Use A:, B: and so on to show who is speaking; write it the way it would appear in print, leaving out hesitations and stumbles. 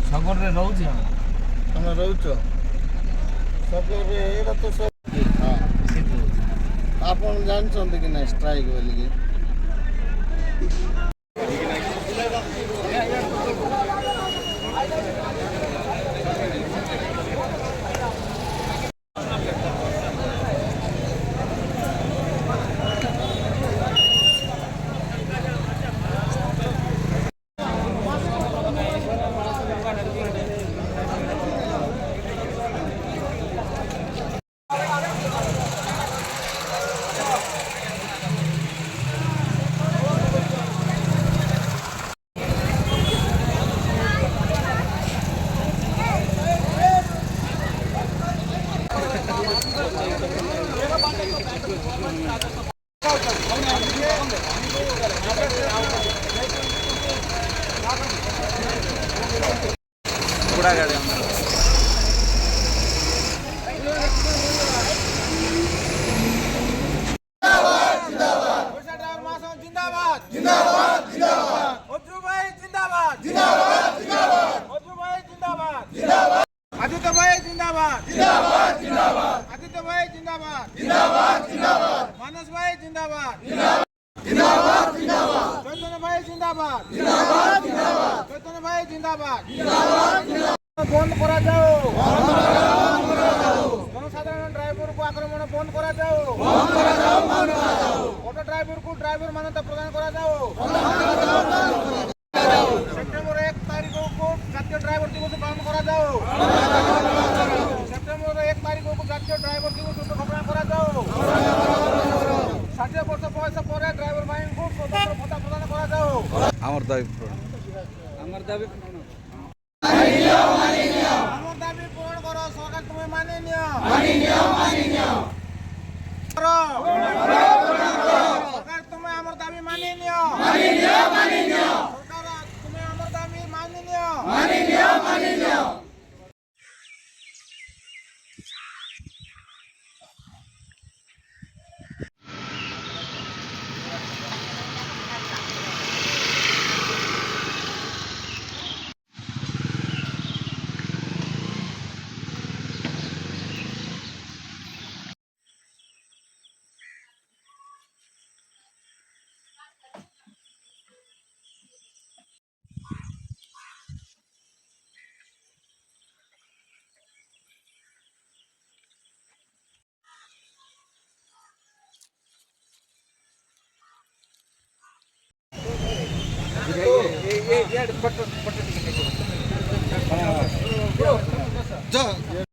A: ସଗରରେ ରହୁଛି
B: ତମେ ରହୁଛ ସଗରରେ ଏଇଟା ତ ସବୁ ହଁ ଆପଣ ଜାଣିଛନ୍ତି କି ନାଇଁ ଷ୍ଟ୍ରାଇକ୍ ବୋଲିକି
A: ବୁଢ଼ା ଗାଡ଼ି
C: आदित्य भाई जिंदाबाद जिंदाबाद जिंदाबाद आदित्य भाई जिंदाबाद जिंदाबाद जिंदाबाद मानस भाई जिंदाबाद जिंदाबाद जिंदाबाद चैतन्य भाई जिंदाबाद जिंदाबाद जिंदाबाद चैतन्य भाई जिंदाबाद जिंदाबाद बंद करा जाओ जनसाधारण ड्राइवर को आक्रमण बंद करा जाओ ऑटो ड्राइवर को ड्राइवर मान्यता प्रदान करा जाओ सेप्टेम्बर 1 तारीख को जातीय ड्राइवर दिवस पालन करा जाओ सेप्टेम्बर 1 तारीख को जातीय ड्राइवर दिवस घोषणा करा जाओ 60 वर्ष बयस पर ड्राइवर भाई को स्वतंत्र भत्ता प्रदान करा जाओ
A: ଆମର ଦାବି
C: पूर्ण करो सरकार तुम्हें मानि नियो सरकार तुम्हें आमर दाबी मानि नियो सरकार तुम्हें आमर दाबी मानि नियो